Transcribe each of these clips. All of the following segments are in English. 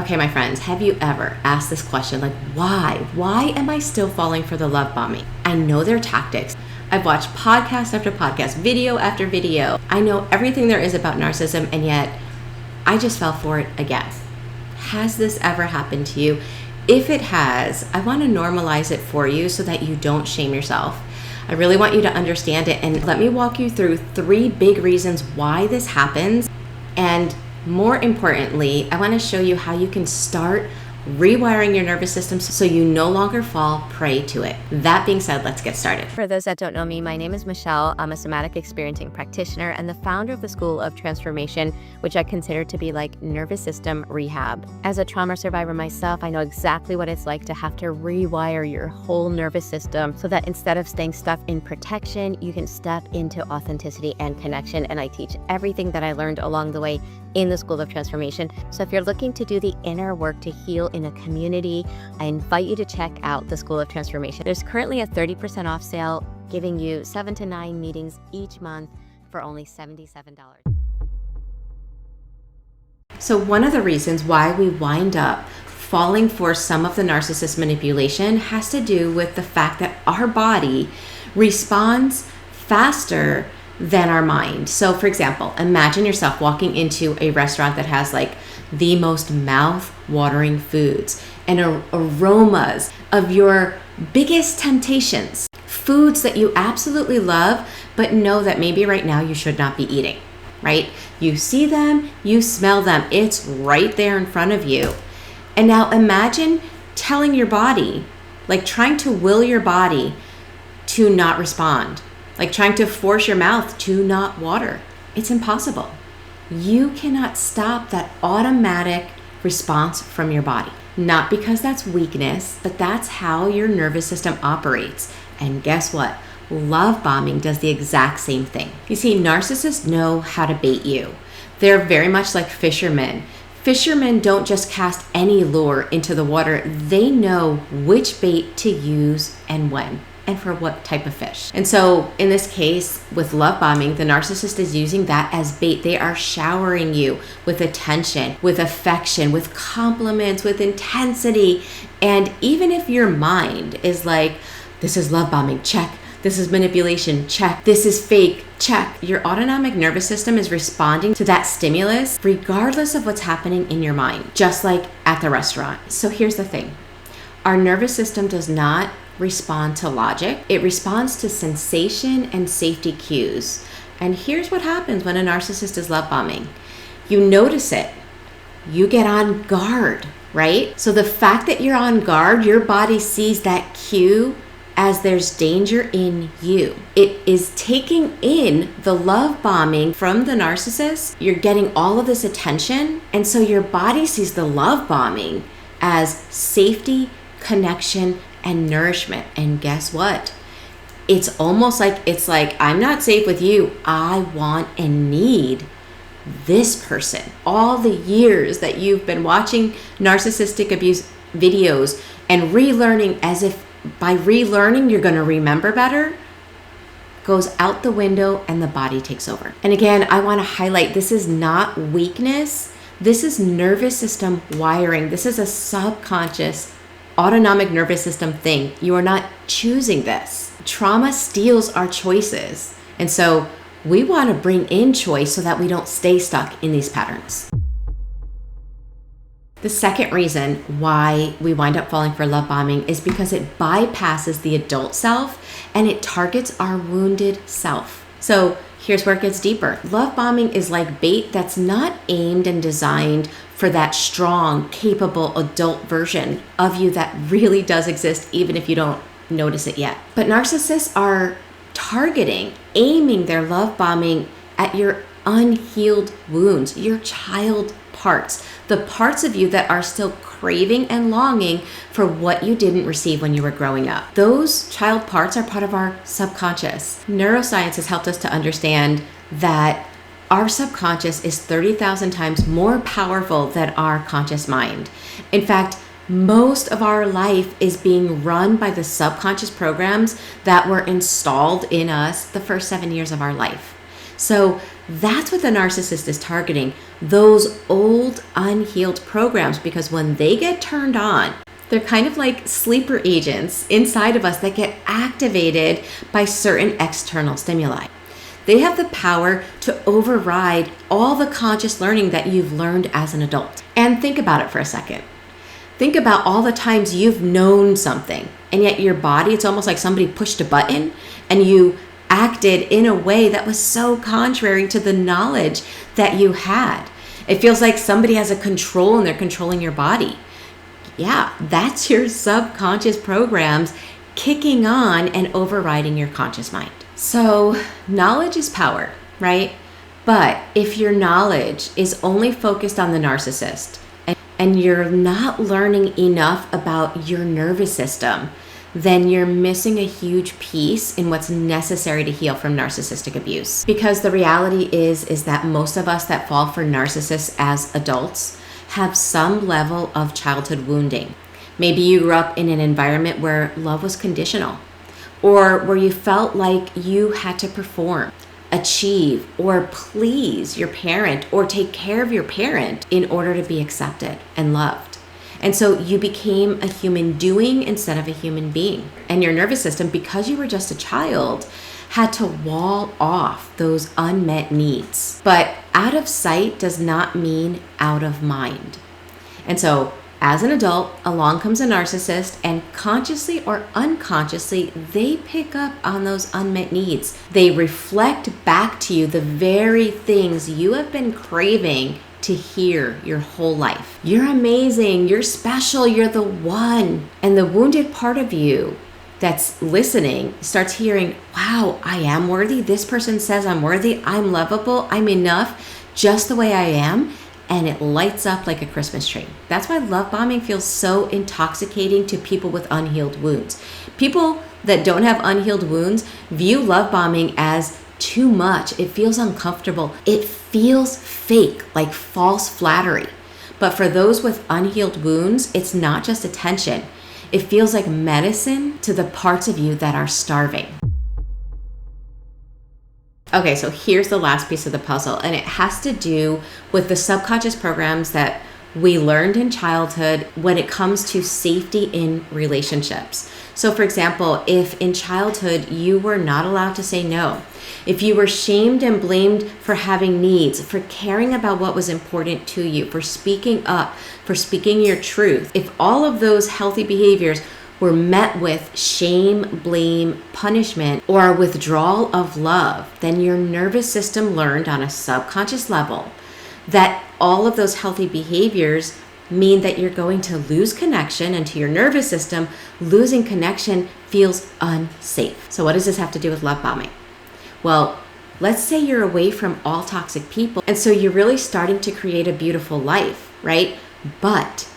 Okay, my friends, have you ever asked this question, like, why? Why am I still falling for the love bombing? I know their tactics. I've watched podcast after podcast, video after video. I know everything there is about narcissism, and yet I just fell for it again. Has this ever happened to you? If it has, I want to normalize it for you so that you don't shame yourself. I really want you to understand it, and let me walk you through 3 big reasons why this happens. And more importantly, I want to show you how you can start rewiring your nervous system so you no longer fall prey to it. That being said, let's get started. For those that don't know me, my name is Michele. I'm a somatic experiencing practitioner and the founder of the School of Transformation, which I consider to be like nervous system rehab. As a trauma survivor myself, I know exactly what it's like to have to rewire your whole nervous system so that instead of staying stuck in protection, you can step into authenticity and connection. And I teach everything that I learned along the way in the School of Transformation. So if you're looking to do the inner work to heal in a community, I invite you to check out the School of Transformation. There's currently a 30% off sale, giving you 7 to 9 meetings each month for only $77. So one of the reasons why we wind up falling for some of the narcissist manipulation has to do with the fact that our body responds faster than our mind. So for example, imagine yourself walking into a restaurant that has like the most mouth-watering foods and aromas of your biggest temptations, foods that you absolutely love, but know that maybe right now you should not be eating, right? You see them, you smell them, it's right there in front of you. And now imagine telling your body, like trying to will your body to not respond, like trying to force your mouth to not water. It's impossible. You cannot stop that automatic response from your body. Not because that's weakness, but that's how your nervous system operates. And guess what? Love bombing does the exact same thing. You see, narcissists know how to bait you. They're very much like fishermen. Fishermen don't just cast any lure into the water. They know which bait to use and when, and for what type of fish. And so in this case, with love bombing, the narcissist is using that as bait. They are showering you with attention, with affection, with compliments, with intensity. And even if your mind is like, this is love bombing, check. This is manipulation, check. This is fake, check. Your autonomic nervous system is responding to that stimulus regardless of what's happening in your mind, just like at the restaurant. So here's the thing. Our nervous system does not respond to logic. It responds to sensation and safety cues. And here's what happens when a narcissist is love bombing. You notice it. You get on guard, right? So the fact that you're on guard, your body sees that cue as there's danger in you. It is taking in the love bombing from the narcissist. You're getting all of this attention. And so your body sees the love bombing as safety, connection, and nourishment. And guess what? It's almost like, I'm not safe with you. I want and need this person. All the years that you've been watching narcissistic abuse videos and relearning as if by relearning you're going to remember better, goes out the window and the body takes over. And again, I want to highlight, this is not weakness. This is nervous system wiring. This is a subconscious autonomic nervous system thing. You are not choosing this. Trauma steals our choices. And so we want to bring in choice so that we don't stay stuck in these patterns. The second reason why we wind up falling for love bombing is because it bypasses the adult self and it targets our wounded self. So here's where it gets deeper. Love bombing is like bait that's not aimed and designed for that strong, capable adult version of you that really does exist, even if you don't notice it yet. But narcissists are targeting, aiming their love bombing at your unhealed wounds, your child parts, the parts of you that are still craving and longing for what you didn't receive when you were growing up. Those child parts are part of our subconscious. Neuroscience has helped us to understand that our subconscious is 30,000 times more powerful than our conscious mind. In fact, most of our life is being run by the subconscious programs that were installed in us the first 7 years of our life. So that's what the narcissist is targeting. those old unhealed programs, because when they get turned on, they're kind of like sleeper agents inside of us that get activated by certain external stimuli. They have the power to override all the conscious learning that you've learned as an adult. And think about it for a second. Think about all the times you've known something, and yet your body, it's almost like somebody pushed a button and you acted in a way that was so contrary to the knowledge that you had. It feels like somebody has a control and they're controlling your body. Yeah, that's your subconscious programs kicking on and overriding your conscious mind. So knowledge is power, right? But if your knowledge is only focused on the narcissist and you're not learning enough about your nervous system, then you're missing a huge piece in what's necessary to heal from narcissistic abuse. Because the reality is that most of us that fall for narcissists as adults have some level of childhood wounding. Maybe you grew up in an environment where love was conditional, or where you felt like you had to perform, achieve, or please your parent, or take care of your parent in order to be accepted and loved. And so you became a human doing instead of a human being. And your nervous system, because you were just a child, had to wall off those unmet needs. But out of sight does not mean out of mind. And so as an adult, along comes a narcissist, and consciously or unconsciously, they pick up on those unmet needs. They reflect back to you the very things you have been craving to hear your whole life. You're amazing, you're special, you're the one. And the wounded part of you that's listening starts hearing, wow, I am worthy. This person says I'm worthy, I'm lovable, I'm enough just the way I am. And it lights up like a Christmas tree. That's why love bombing feels so intoxicating to people with unhealed wounds. People that don't have unhealed wounds view love bombing as too much. It feels uncomfortable. It feels fake, like false flattery. But for those with unhealed wounds, it's not just attention. It feels like medicine to the parts of you that are starving. Okay, so here's the last piece of the puzzle, and it has to do with the subconscious programs that we learned in childhood when it comes to safety in relationships. So for example, if in childhood you were not allowed to say no, if you were shamed and blamed for having needs, for caring about what was important to you, for speaking up, for speaking your truth, if all of those healthy behaviors were met with shame, blame, punishment, or a withdrawal of love, then your nervous system learned on a subconscious level that all of those healthy behaviors mean that you're going to lose connection, and to your nervous system, losing connection feels unsafe. So what does this have to do with love bombing? Well, let's say you're away from all toxic people, and so you're really starting to create a beautiful life, right? But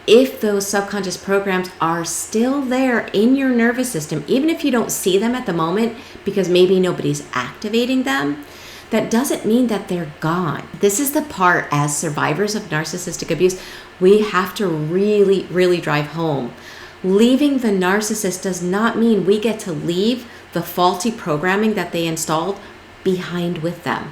if those subconscious programs are still there in your nervous system, even if you don't see them at the moment because maybe nobody's activating them, that doesn't mean that they're gone. This is the part, as survivors of narcissistic abuse, we have to really, really drive home. Leaving the narcissist does not mean we get to leave the faulty programming that they installed behind with them.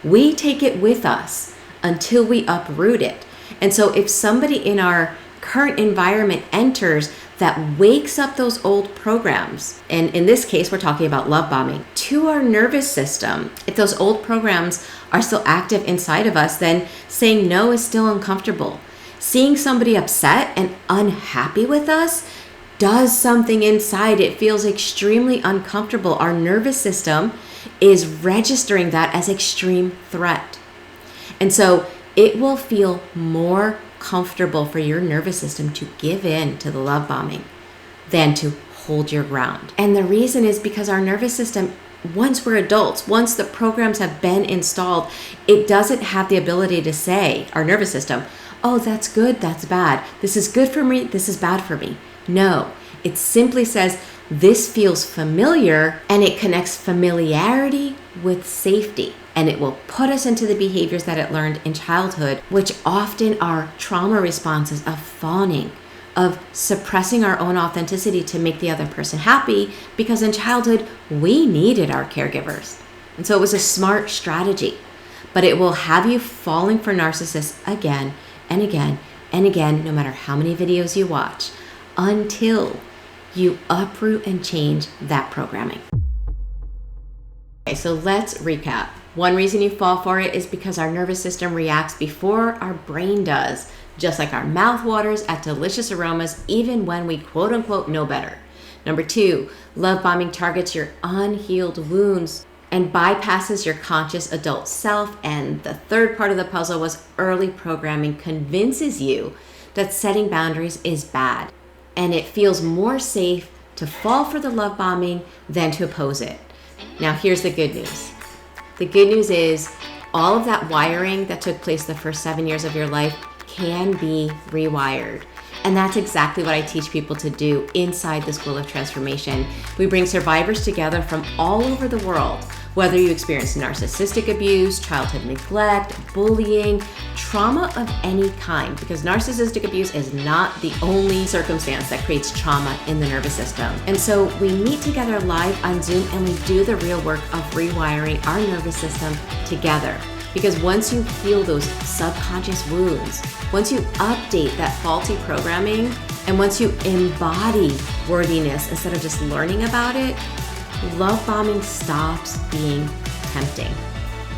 We take it with us until we uproot it. And so if somebody in our current environment enters that wakes up those old programs, and in this case, we're talking about love bombing, to our nervous system, if those old programs are still active inside of us, then saying no is still uncomfortable. Seeing somebody upset and unhappy with us does something inside. It feels extremely uncomfortable. Our nervous system is registering that as extreme threat. And so it will feel more comfortable for your nervous system to give in to the love bombing than to hold your ground. And the reason is because our nervous system, once we're adults, once the programs have been installed, it doesn't have the ability to say, our nervous system, oh, that's good, that's bad. This is good for me, this is bad for me. No, it simply says, this feels familiar, and it connects familiarity with safety. And it will put us into the behaviors that it learned in childhood, which often are trauma responses of fawning, of suppressing our own authenticity to make the other person happy, because in childhood, we needed our caregivers. And so it was a smart strategy. but it will have you falling for narcissists again and again and again, no matter how many videos you watch, until you uproot and change that programming. Okay, so let's recap. One reason you fall for it is because our nervous system reacts before our brain does, just like our mouth waters at delicious aromas, even when we quote unquote know better. Number 2, love bombing targets your unhealed wounds and bypasses your conscious adult self. And the third part of the puzzle was early programming convinces you that setting boundaries is bad, and it feels more safe to fall for the love bombing than to oppose it. Now, here's the good news. The good news is all of that wiring that took place the first 7 years of your life can be rewired. And that's exactly what I teach people to do inside the School of Transformation. We bring survivors together from all over the world, whether you experience narcissistic abuse, childhood neglect, bullying, trauma of any kind, because narcissistic abuse is not the only circumstance that creates trauma in the nervous system. And so we meet together live on Zoom and we do the real work of rewiring our nervous system together. Because once you heal those subconscious wounds, once you update that faulty programming, and once you embody worthiness instead of just learning about it, love bombing stops being tempting.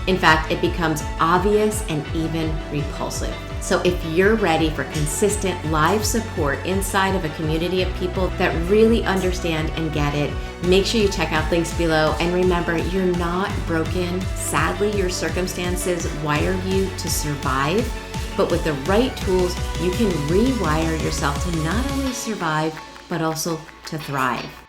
In fact, it becomes obvious and even repulsive. So if you're ready for consistent live support inside of a community of people that really understand and get it, make sure you check out links below. And remember, you're not broken. Sadly, your circumstances wire you to survive, but with the right tools, you can rewire yourself to not only survive, but also to thrive.